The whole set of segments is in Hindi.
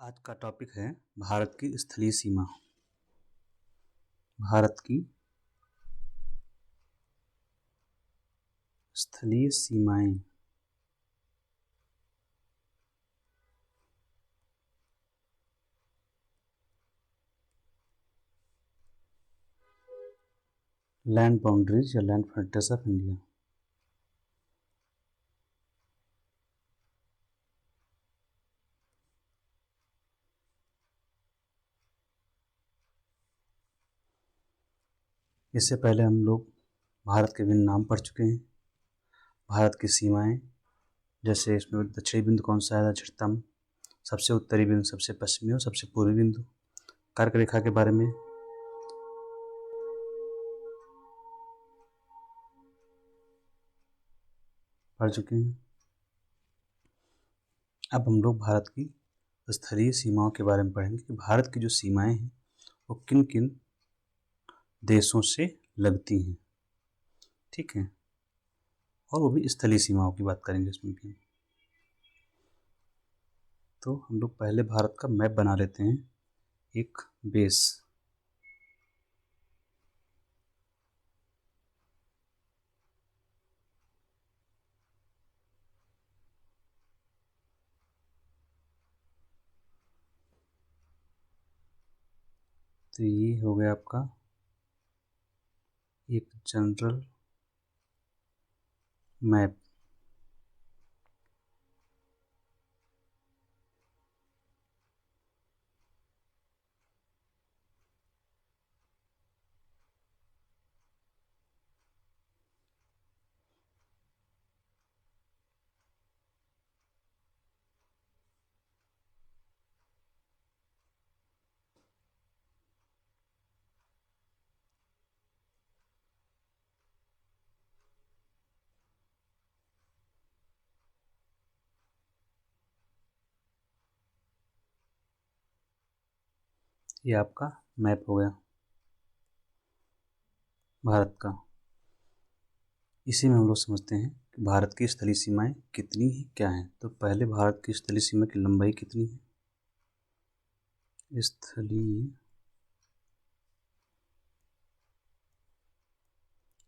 आज का टॉपिक है भारत की स्थलीय सीमा। भारत की स्थलीय सीमाएं। लैंड बाउंड्रीज या लैंड फ्रंटेज ऑफ इंडिया। इससे पहले हम लोग भारत के विभिन्न नाम पढ़ चुके हैं। भारत की सीमाएं, जैसे इसमें दक्षिणी बिंदु कौन सा है, दक्षिणतम, सबसे उत्तरी बिंदु, सबसे पश्चिमी और सबसे पूर्वी बिंदु। कर्क रेखा के बारे में पढ़ चुके हैं। अब हम लोग भारत की स्थलीय सीमाओं के बारे में पढ़ेंगे कि भारत की जो सीमाएं हैं वो किन किन देशों से लगती हैं। ठीक है, और वो भी स्थलीय सीमाओं की बात करेंगे इसमें भी। तो हम लोग पहले भारत का मैप बना लेते हैं, एक बेस। तो ये हो गया आपका एक जनरल मैप। ये आपका मैप हो गया भारत का। इसी में हम लोग समझते हैं कि भारत की स्थलीय सीमाएं कितनी हैं, क्या हैं। तो पहले भारत की स्थलीय सीमा की लंबाई कितनी है? स्थलीय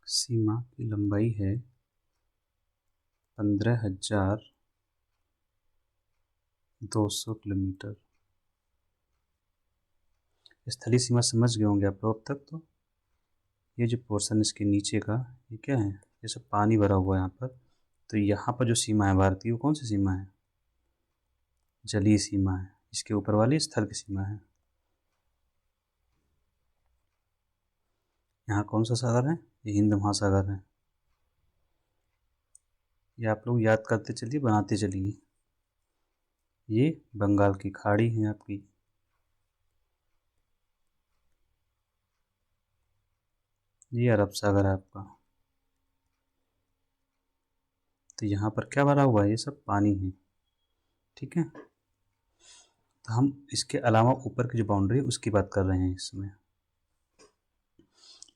सीमा की लंबाई है 15,200 किलोमीटर। स्थलीय सीमा समझ गए होंगे आप लोग अब तक। तो ये जो पोर्शन इसके नीचे का, ये क्या है? ये सब पानी भरा हुआ है यहाँ पर। तो यहाँ पर जो सीमा है भारत की, वो कौन सी सीमा है? जलीय सीमा है। इसके ऊपर वाली स्थल की सीमा है। यहाँ कौन सा सागर है? ये हिंद महासागर है। ये आप लोग याद करते चलिए, बनाते चलिए। ये बंगाल की खाड़ी है आपकी। ये अरब सागर है आपका। तो यहाँ पर क्या भरा हुआ है? ये सब पानी है। ठीक है, तो हम इसके अलावा ऊपर की जो बाउंड्री है उसकी बात कर रहे हैं इसमें।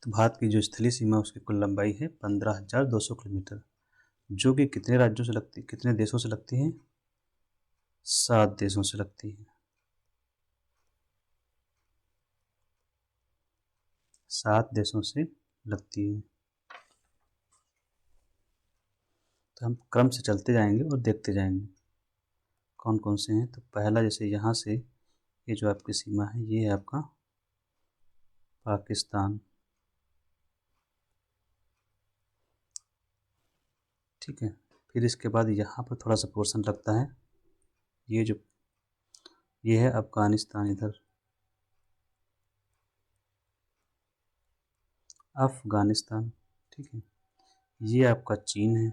तो भारत की जो स्थलीय सीमा है उसकी कुल लंबाई है 15,200 किलोमीटर, जो कि कितने राज्यों से लगती, कितने देशों से लगती है? 7 देशों से लगती है। 7 देशों से लगती है। तो हम क्रम से चलते जाएंगे और देखते जाएंगे कौन कौन से हैं। तो पहला, जैसे यहाँ से ये जो आपकी सीमा है, ये है आपका पाकिस्तान। ठीक है, फिर इसके बाद यहाँ पर थोड़ा सा पोर्शन लगता है, ये है अफगानिस्तान। इधर अफगानिस्तान। ठीक है, ये आपका चीन है।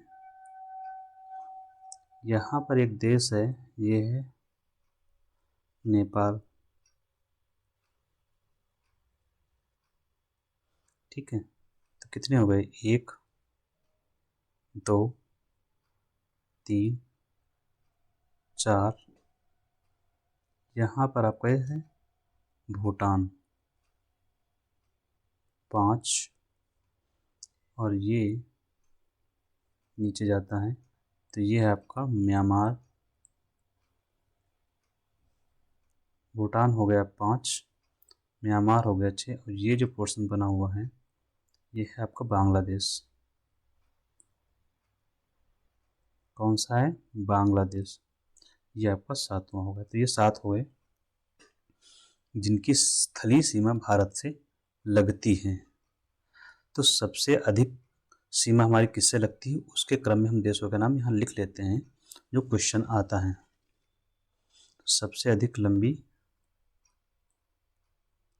यहाँ पर एक देश है, ये है नेपाल। ठीक है, तो कितने हो गए? 1, 2, 3, 4। यहाँ पर आपका ये है भूटान, 5, और ये नीचे जाता है तो ये है आपका म्यांमार, भूटान हो गया 5, म्यांमार हो गया 6, और ये जो पोर्शन बना हुआ है ये है आपका बांग्लादेश। कौन सा है? बांग्लादेश। ये आपका 7वां हो गया। तो ये 7 हो गए जिनकी स्थलीय सीमा भारत से लगती है। तो सबसे अधिक सीमा हमारी किससे लगती है उसके क्रम में हम देशों का नाम यहाँ लिख लेते हैं जो क्वेश्चन आता है। तो सबसे अधिक लंबी,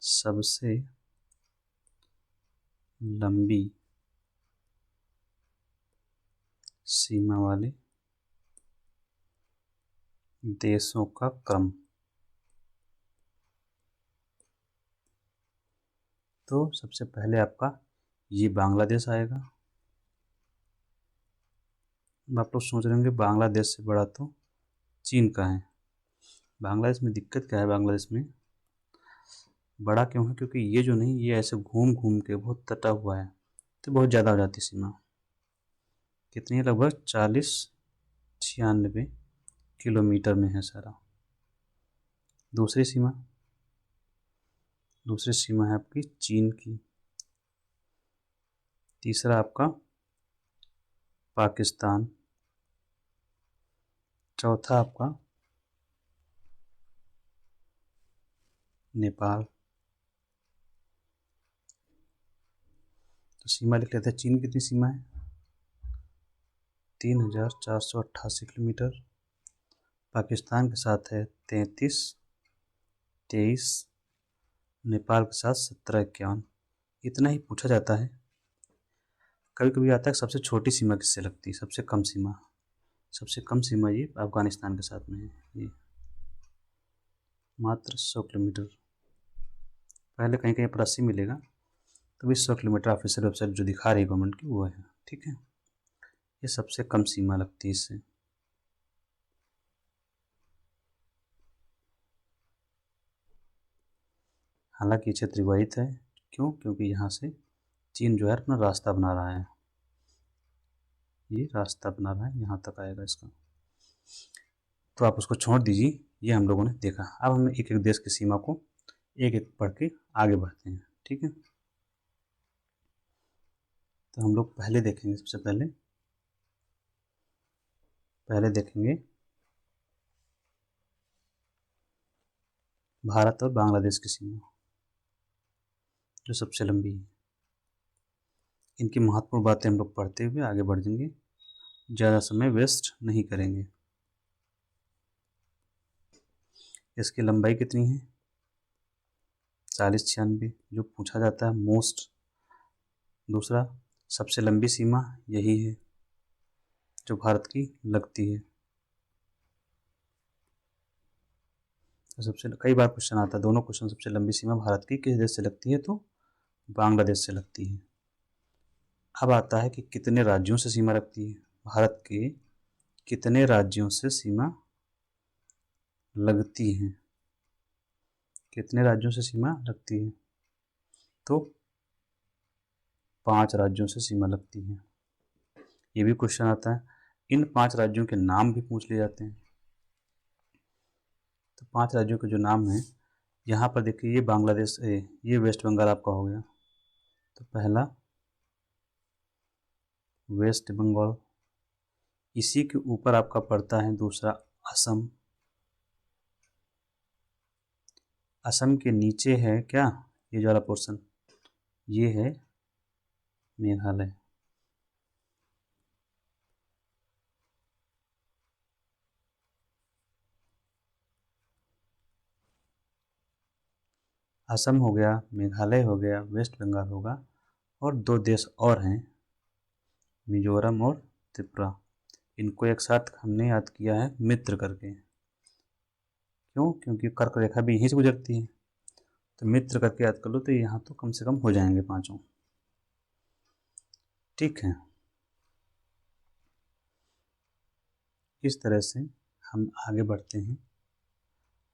सबसे लंबी सीमा वाले देशों का क्रम। तो सबसे पहले आपका ये बांग्लादेश आएगा। अब आप लोग सोच रहे होंगे बांग्लादेश से बड़ा तो चीन का है। बांग्लादेश में दिक्कत क्या है? बांग्लादेश में बड़ा क्यों है? क्योंकि ये जो नहीं, ये ऐसे घूम घूम के बहुत तटा हुआ है, तो बहुत ज़्यादा हो जाती सीमा। कितनी है? लगभग 40-96 किलोमीटर में है सारा। दूसरी सीमा, दूसरी सीमा है आपकी चीन की। तीसरा आपका पाकिस्तान। चौथा आपका नेपाल। तो सीमा लिख लेते हैं। चीन कितनी सीमा है? 3488 किलोमीटर। पाकिस्तान के साथ है 33, 23, नेपाल के साथ 17-51। इतना ही पूछा जाता है। कभी कभी आता है सबसे छोटी सीमा किससे लगती है, सबसे कम सीमा। सबसे कम सीमा ये अफगानिस्तान के साथ में है, ये मात्र 100 किलोमीटर। पहले कहीं कहीं पर 80 मिलेगा, तो 100 किलोमीटर ऑफिशियल वेबसाइट जो दिखा रही है गवर्नमेंट की वो है। ठीक है, ये सबसे कम सीमा लगती है इससे। हालांकि क्षेत्र विवाहित है। क्यों? क्योंकि यहाँ से चीन जो है अपना रास्ता बना रहा है। ये रास्ता बना रहा है, यहाँ तक आएगा इसका। तो आप उसको छोड़ दीजिए, ये हम लोगों ने देखा। अब हम एक एक देश की सीमा को एक एक पढ़ के आगे बढ़ते हैं। ठीक है, तो हम लोग पहले देखेंगे, सबसे पहले देखेंगे भारत और बांग्लादेश की सीमा जो सबसे लंबी है। इनकी महत्वपूर्ण बातें हम लोग पढ़ते हुए आगे बढ़ जाएंगे, ज़्यादा समय वेस्ट नहीं करेंगे। इसकी लंबाई कितनी है? 40-96 जो पूछा जाता है मोस्ट। दूसरा, सबसे लंबी सीमा यही है जो भारत की लगती है। तो सबसे कई बार क्वेश्चन आता है, दोनों क्वेश्चन, सबसे लंबी सीमा भारत की किस देश से लगती है? तो बांग्लादेश से लगती है। अब आता है कि कितने राज्यों से सीमा लगती है। भारत के कितने राज्यों से सीमा लगती है? कितने राज्यों से सीमा लगती है? तो 5 राज्यों से सीमा लगती है। ये भी क्वेश्चन आता है। इन 5 राज्यों के नाम भी पूछ लिए जाते हैं। तो 5 राज्यों के जो नाम हैं, यहाँ पर देखिए, ये बांग्लादेश, ये वेस्ट बंगाल आपका हो गया। तो पहला वेस्ट बंगाल, इसी के ऊपर आपका पड़ता है दूसरा असम। असम के नीचे है क्या? ये जो वाला पोर्शन, ये है मेघालय। असम हो गया, मेघालय हो गया, वेस्ट बंगाल होगा, और 2 देश और हैं, मिजोरम और त्रिपुरा। इनको एक साथ हमने याद किया है मित्र करके। क्यों? क्योंकि कर्क रेखा भी यहीं से गुजरती है। तो मित्र करके याद कर लो, तो यहाँ तो कम से कम हो जाएंगे 5। ठीक है, इस तरह से हम आगे बढ़ते हैं।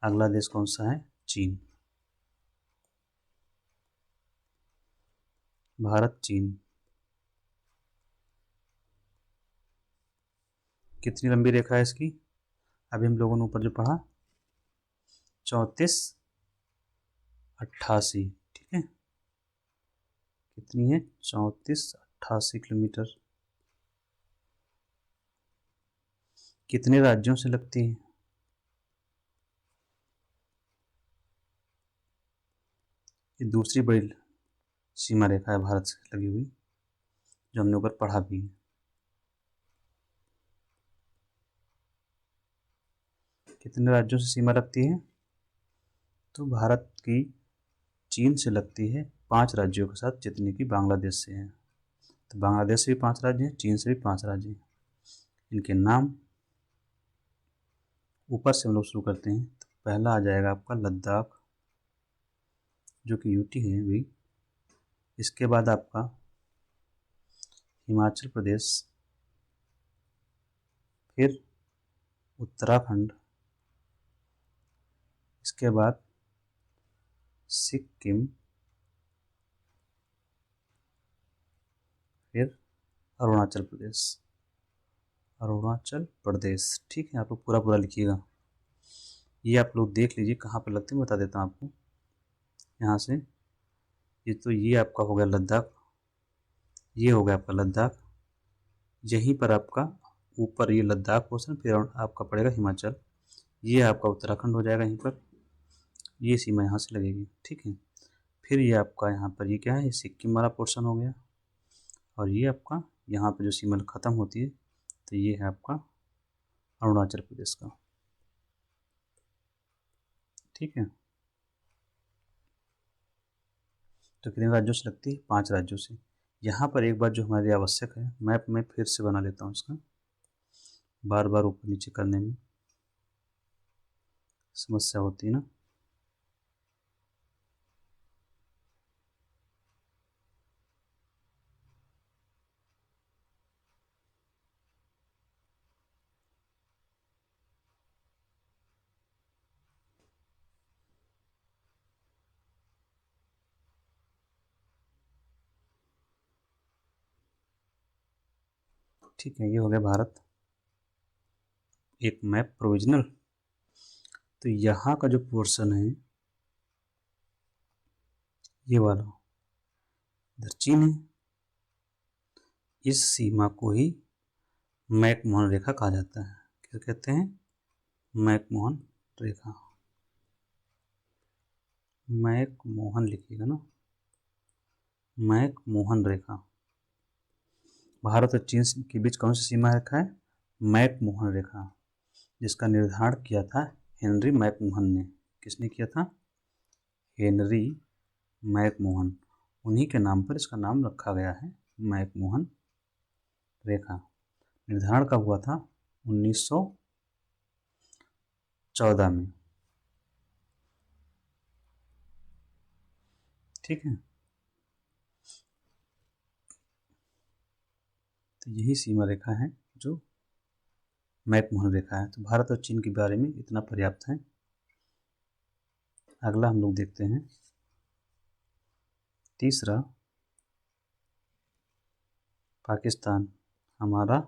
अगला देश कौन सा है? चीन। भारत चीन कितनी लंबी रेखा है इसकी? अभी हम लोगों ने ऊपर जो पढ़ा, 3488, ठीक है। कितनी है? 3488 किलोमीटर। कितने राज्यों से लगती है? ये दूसरी बड़ी सीमा रेखा है भारत से लगी हुई, जो हमने ऊपर पढ़ा भी है। कितने राज्यों से सीमा लगती है? तो भारत की चीन से लगती है 5 राज्यों के साथ, जितने की बांग्लादेश से है। तो बांग्लादेश से भी 5 राज्य हैं, चीन से भी 5 राज्य हैं। इनके नाम ऊपर से हम लोग शुरू करते हैं। तो पहला आ जाएगा आपका लद्दाख, जो कि यूटी है अभी। इसके बाद आपका हिमाचल प्रदेश, फिर उत्तराखंड, इसके बाद सिक्किम, फिर अरुणाचल प्रदेश। अरुणाचल प्रदेश, ठीक है। आप लोग पूरा पूरा लिखिएगा। ये आप लोग देख लीजिए कहाँ पर लगते हैं, बता देता हूँ आपको। यहाँ से ये आपका हो गया लद्दाख, ये हो गया आपका लद्दाख। यहीं पर आपका ऊपर ये लद्दाख पोर्शन, फिर आपका पड़ेगा हिमाचल। ये आपका उत्तराखंड हो जाएगा यहीं पर। ये सीमा यहाँ से लगेगी, ठीक है। फिर ये आपका यहाँ पर ये क्या है, ये सिक्किम वाला पोर्शन हो गया। और ये आपका यहाँ पर जो सीमा ख़त्म होती है, तो ये है आपका अरुणाचल प्रदेश का, ठीक है। तो कितने राज्यों से लगती है? 5 राज्यों से। यहाँ पर एक बात जो हमारे लिए आवश्यक है, मैप में फिर से बना लेता हूँ इसका, बार बार ऊपर नीचे करने में समस्या होती है ना। ठीक है, ये हो गया भारत, एक मैप प्रोविजनल। तो यहाँ का जो पोर्शन है ये वाला, इधर चीन है। इस सीमा को ही मैकमोहन रेखा कहा जाता है। क्या कहते हैं? मैकमोहन रेखा। मैकमोहन लिखिएगा ना, मैकमोहन रेखा। भारत और चीन के बीच कौन सी सीमा रेखा है? मैकमोहन रेखा, जिसका निर्धारण किया था हेनरी मैकमोहन ने। किसने किया था? Henry McMahon. उन्हीं के नाम पर इसका नाम रखा गया है, मैकमोहन रेखा। निर्धारण कब हुआ था? 1914 में, ठीक है। तो यही सीमा रेखा है जो मैकमोहन रेखा है। तो भारत और चीन के बारे में इतना पर्याप्त है। अगला हम लोग देखते हैं तीसरा, पाकिस्तान, हमारा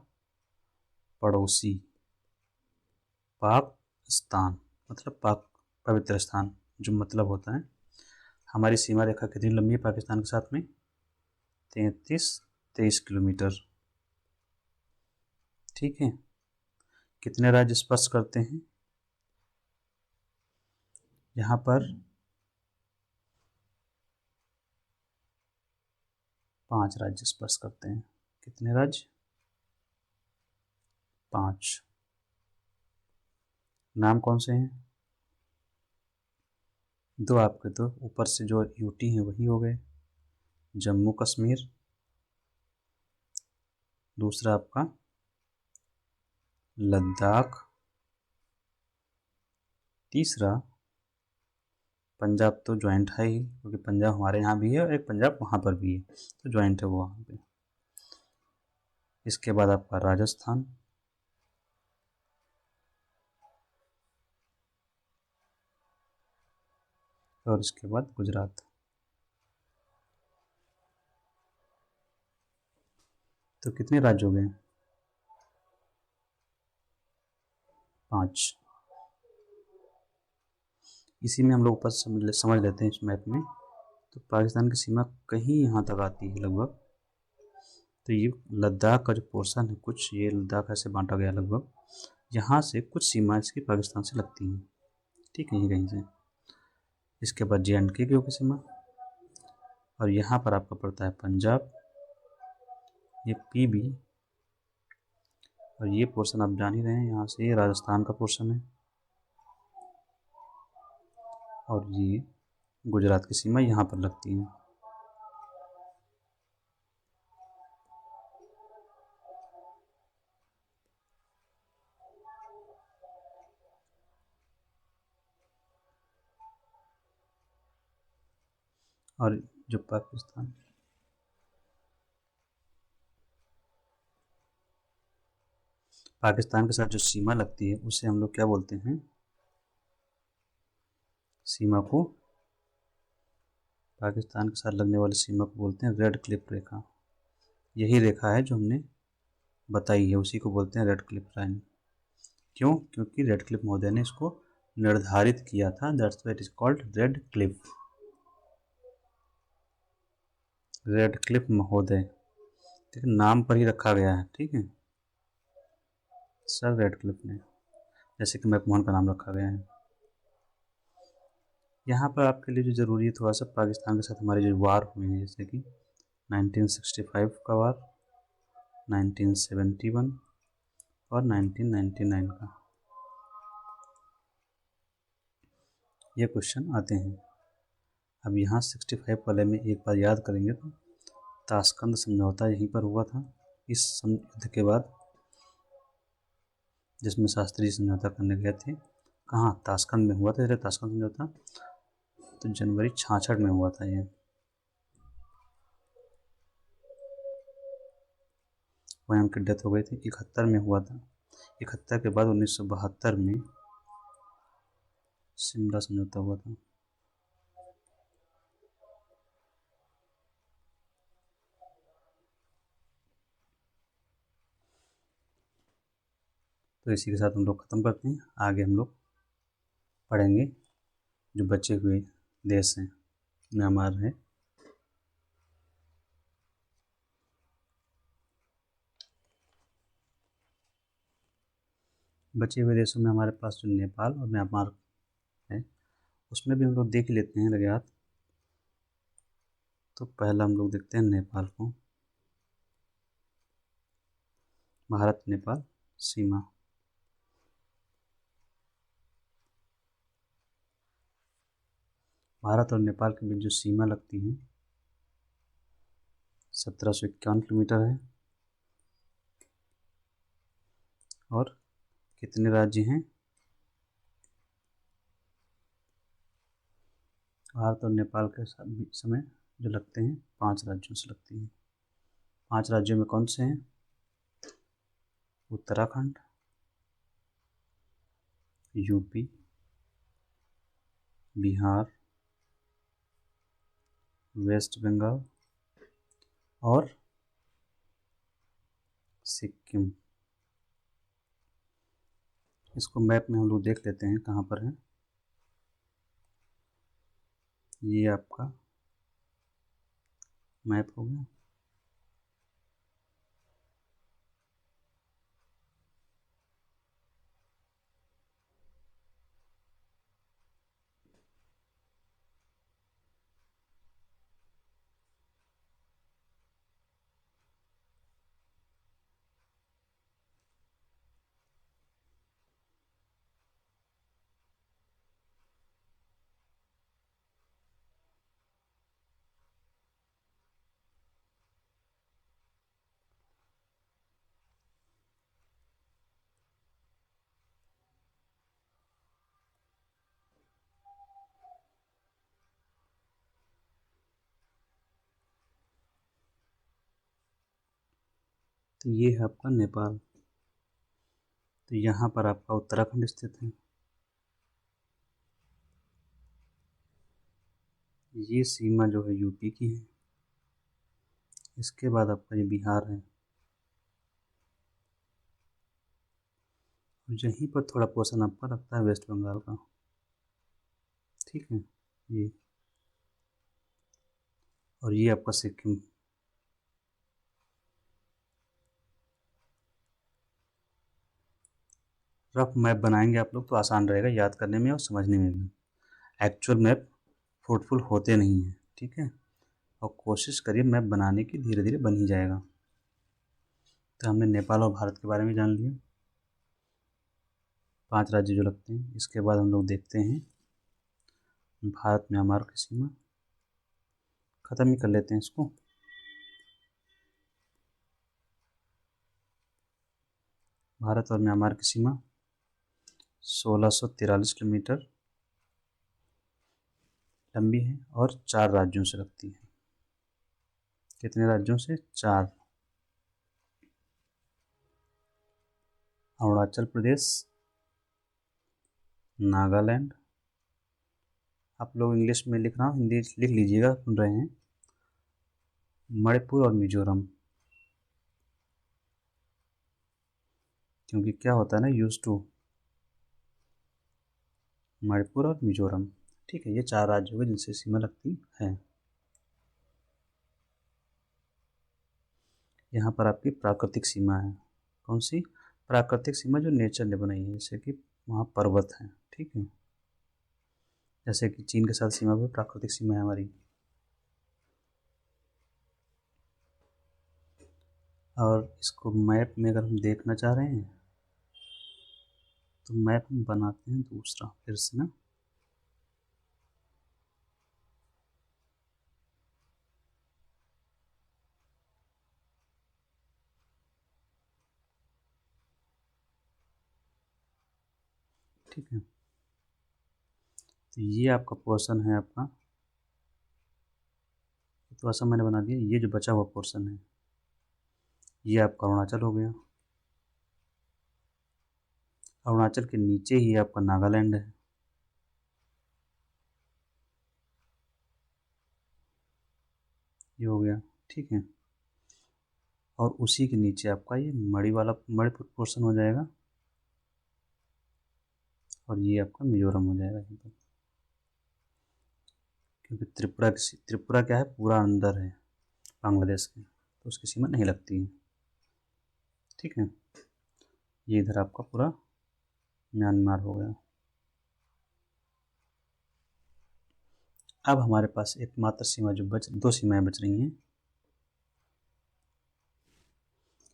पड़ोसी। पाकिस्तान मतलब पाक, पवित्र स्थान, जो मतलब होता है। हमारी सीमा रेखा कितनी लंबी है पाकिस्तान के साथ में? 33-23 किलोमीटर, ठीक है। कितने राज्य स्पर्श करते हैं? यहाँ पर 5 राज्य स्पर्श करते हैं। कितने राज्य? 5। नाम कौन से हैं? दो आपके, तो ऊपर से जो यूटी हैं वही हो गए, जम्मू कश्मीर, दूसरा आपका लद्दाख, तीसरा पंजाब। तो ज्वाइंट है ही, क्योंकि पंजाब हमारे यहाँ भी है और एक पंजाब वहाँ पर भी है, तो ज्वाइंट है वो वहाँ पे। इसके बाद आपका राजस्थान, और इसके बाद गुजरात। तो कितने राज्य हो गए? 5। इसी में हम लोग ऊपर समझ लेते हैं इस मैप में। तो पाकिस्तान की सीमा कहीं यहाँ तक आती है लगभग। तो ये लद्दाख का जो पोर्शन है, कुछ ये लद्दाख ऐसे बांटा गया लगभग, यहाँ से कुछ सीमा इसकी पाकिस्तान से लगती हैं, ठीक है, कहीं से। इसके बाद JNK की होगी सीमा, और यहाँ पर आपका पड़ता है पंजाब, ये PB, और ये पोर्शन आप जान ही रहे हैं, यहाँ से ये राजस्थान का पोर्शन है, और ये गुजरात की सीमा यहाँ पर लगती है। और जो पाकिस्तान के साथ जो सीमा लगती है उसे हम लोग क्या बोलते हैं, सीमा को, पाकिस्तान के साथ लगने वाली सीमा को बोलते हैं रेड क्लिफ रेखा। यही रेखा है जो हमने बताई है, उसी को बोलते हैं रेड क्लिफ लाइन। क्यों? क्योंकि रेड क्लिफ महोदय ने इसको निर्धारित किया था, that's why it is called red Cliff. Red Cliff महोदय, ठीक है, नाम पर ही रखा गया है, ठीक है, सर रेड क्लिफ ने, जैसे कि मैकमोहन का नाम रखा गया है। यहाँ पर आपके लिए जो ज़रूरी है थोड़ा सा, पाकिस्तान के साथ हमारे जो वार हुए हैं, जैसे कि 1965 का वार, 1971 और 1999 का, ये क्वेश्चन आते हैं। अब यहाँ 65 वाले में एक बार याद करेंगे तो ताशकंद समझौता यहीं पर हुआ था। इस युद्ध के बाद, जिसमें शास्त्री समझौता करने गए थे, कहाँ, ताशकंद में हुआ था, इसलिए ताशकंद समझौता। तो जनवरी 66 में हुआ था ये। वहीं उनकी डेथ हो गई थी। 71 में हुआ था। 71 के बाद 1972 में शिमला समझौता हुआ था। तो इसी के साथ हम लोग ख़त्म करते हैं। आगे हम लोग पढ़ेंगे जो बचे हुए देश हैं, म्यांमार है, बचे हुए देशों में हमारे पास जो नेपाल और म्यांमार है, उसमें भी हम लोग देख लेते हैं लगे हाथ। तो पहला हम लोग देखते हैं नेपाल को, भारत नेपाल सीमा। भारत और नेपाल के बीच जो सीमा लगती है 1751 किलोमीटर है। और कितने राज्य हैं? भारत और नेपाल के समय जो लगते हैं 5 राज्यों से लगती हैं। 5 राज्यों में कौन से हैं? उत्तराखंड, यूपी, बिहार, वेस्ट बंगाल और सिक्किम। इसको मैप में हम लोग देख लेते हैं कहाँ पर है। ये आपका मैप हो गया। तो ये है आपका नेपाल। तो यहाँ पर आपका उत्तराखंड स्थित है। ये सीमा जो है यूपी की है। इसके बाद आपका ये बिहार है। और यहीं पर थोड़ा पोर्शन आपका लगता है वेस्ट बंगाल का। ठीक है ये, और ये आपका सिक्किम। रफ मैप बनाएंगे आप लोग तो आसान रहेगा याद करने में और समझने में भी। एक्चुअल मैप फ्रूटफुल होते नहीं हैं, ठीक है, और कोशिश करिए मैप बनाने की, धीरे धीरे बन ही जाएगा। तो हमने नेपाल और भारत के बारे में जान लिया, 5 राज्य जो लगते हैं। इसके बाद हम लोग देखते हैं भारत म्यांमार की सीमा, ख़त्म ही कर लेते हैं इसको। भारत और म्यांमार की सीमा 1643 किलोमीटर लंबी है और 4 राज्यों से लगती है। कितने राज्यों से? 4। अरुणाचल प्रदेश, नागालैंड, आप लोग इंग्लिश में लिख रहा हूँ, हिंदी लिख लीजिएगा, सुन रहे हैं, मणिपुर और मिजोरम। क्योंकि क्या होता है ना, यूज टू, मणिपुर और मिजोरम, ठीक है, ये 4 राज्यों के जिनसे सीमा लगती है। यहाँ पर आपकी प्राकृतिक सीमा है। कौन सी? प्राकृतिक सीमा जो नेचर ने बनाई है, जैसे कि वहाँ पर्वत हैं, ठीक है, जैसे कि चीन के साथ सीमा भी प्राकृतिक सीमा है हमारी। और इसको मैप में अगर हम देखना चाह रहे हैं तो मैप हम बनाते हैं दूसरा फिर से ना। ठीक है, तो ये आपका पोर्शन है आपका, तो ऐसा मैंने बना दिया। ये जो बचा हुआ पोर्शन है ये आपका अरुणाचल हो गया। अरुणाचल के नीचे ही आपका नागालैंड है। ये हो गया, ठीक है, और उसी के नीचे आपका ये मणिपुर पोर्शन हो जाएगा, और ये आपका मिजोरम हो जाएगा यहाँ पर। क्योंकि त्रिपुरा क्या है, पूरा अंदर है बांग्लादेश के, तो उसकी सीमा नहीं लगती है, ठीक है। ये इधर आपका पूरा म्यांमार हो गया। अब हमारे पास एकमात्र सीमा जो दो सीमाएं बच रही हैं,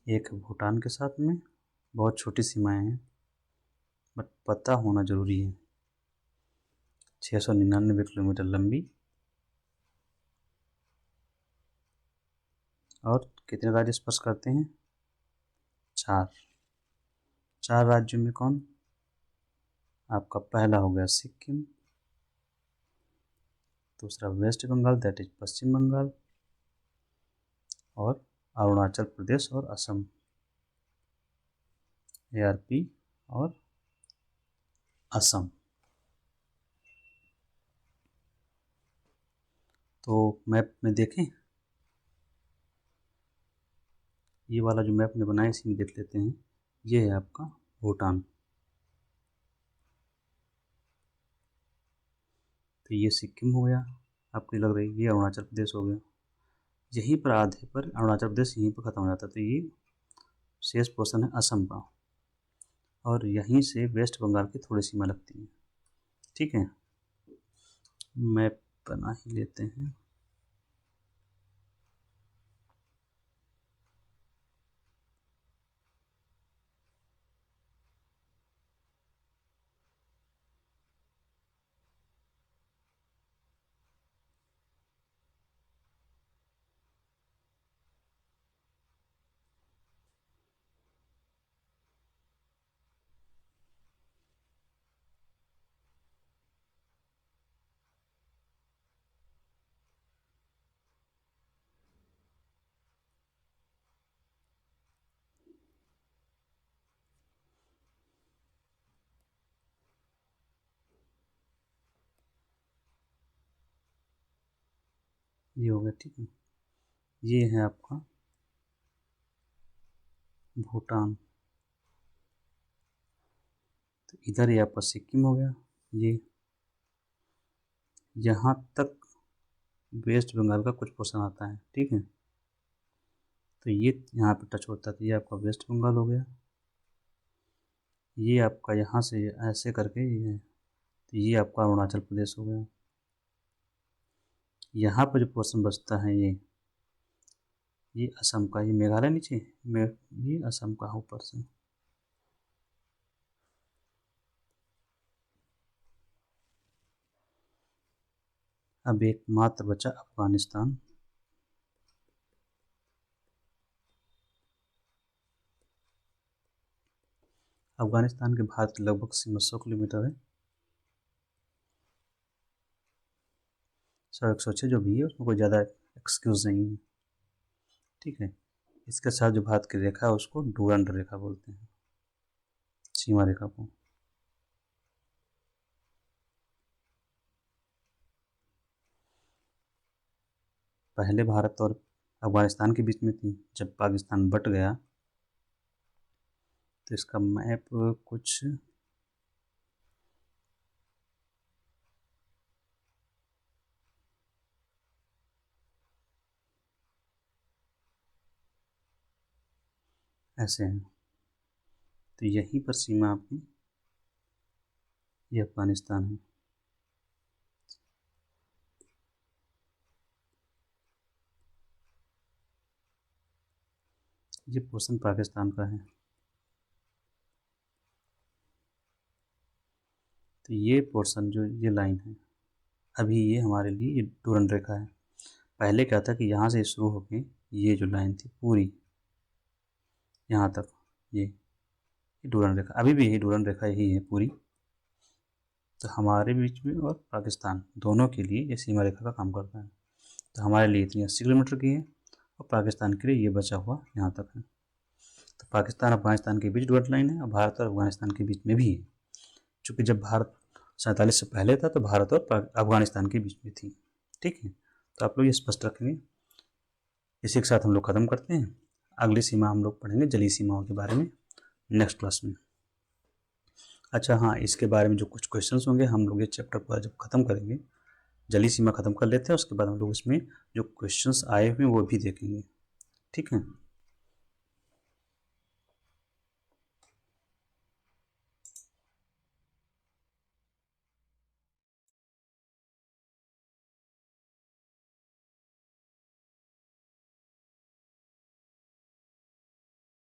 एक भूटान के साथ में, बहुत छोटी सीमाएं हैं बट पता होना जरूरी है। 699 किलोमीटर लंबी, और कितने राज्य स्पर्श करते हैं? 4। 4 राज्यों में कौन? आपका पहला हो गया सिक्किम, दूसरा वेस्ट बंगाल दैट इज पश्चिम बंगाल, और अरुणाचल प्रदेश और असम, ARP और असम। तो मैप में देखें, ये वाला जो मैप ने बनाया इसी में देख लेते हैं। ये है आपका भूटान, तो ये सिक्किम हो गया आपको लग रही, ये अरुणाचल प्रदेश हो गया। यहीं पर आधे पर अरुणाचल प्रदेश यहीं पर ख़त्म हो जाता है, तो ये शेष पोर्शन है असम का, और यहीं से वेस्ट बंगाल की थोड़ी सीमा लगती है, ठीक है। मैप बना ही लेते हैं। ये हो गया, ठीक है। ये है आपका भूटान, तो इधर ये आपका सिक्किम हो गया। ये यहाँ तक वेस्ट बंगाल का कुछ पोर्शन आता है, ठीक है। तो ये यहाँ पे टच होता है, तो ये आपका वेस्ट बंगाल हो गया। ये आपका यहाँ से ऐसे करके ये है, तो ये आपका अरुणाचल प्रदेश हो गया। यहाँ पर जो पोर्शन बचता है ये असम का, ये मेघालय नीचे ये असम का ऊपर से। अब एक मात्र बचा अफगानिस्तान। अफगानिस्तान के भारत की लगभग सीमा 100 किलोमीटर है। 100-106 जो भी है उसमें कोई ज़्यादा एक्सक्यूज़ नहीं है, ठीक है। इसके साथ जो भारत की रेखा है उसको डूरंड रेखा बोलते हैं, सीमा रेखा को। पहले भारत और अफगानिस्तान के बीच में थी, जब पाकिस्तान बट गया तो इसका मैप कुछ ऐसे है। तो यहीं पर सीमा अपनी ये अफगानिस्तान है। ये पोर्शन पाकिस्तान का है। तो ये पोर्शन जो ये लाइन है, अभी ये हमारे लिए ये डूरंड रेखा है। पहले क्या था कि यहाँ से शुरू होके ये जो लाइन थी पूरी यहाँ तक, ये डूरंड रेखा, अभी भी यही डूरंड रेखा यही है पूरी। तो हमारे बीच में और पाकिस्तान दोनों के लिए ये सीमा रेखा का काम करता है। तो हमारे लिए इतनी 80 किलोमीटर की है और पाकिस्तान के लिए ये बचा हुआ यहाँ तक है। तो पाकिस्तान अफगानिस्तान के बीच डॉट लाइन है और भारत और अफगानिस्तान के बीच में भी है। चूँकि जब भारत 47 से पहले था तो भारत और अफगानिस्तान के बीच में थी, ठीक है। तो आप लोग ये स्पष्ट रखेंगे। इसी के साथ हम लोग ख़त्म करते हैं। अगली सीमा हम लोग पढ़ेंगे जलीय सीमाओं के बारे में नेक्स्ट क्लास में। अच्छा हाँ, इसके बारे में जो कुछ क्वेश्चंस होंगे हम लोग ये चैप्टर पूरा जब ख़त्म करेंगे, जलीय सीमा ख़त्म कर लेते हैं, उसके बाद हम लोग इसमें जो क्वेश्चंस आए हुए हैं वो भी देखेंगे, ठीक है।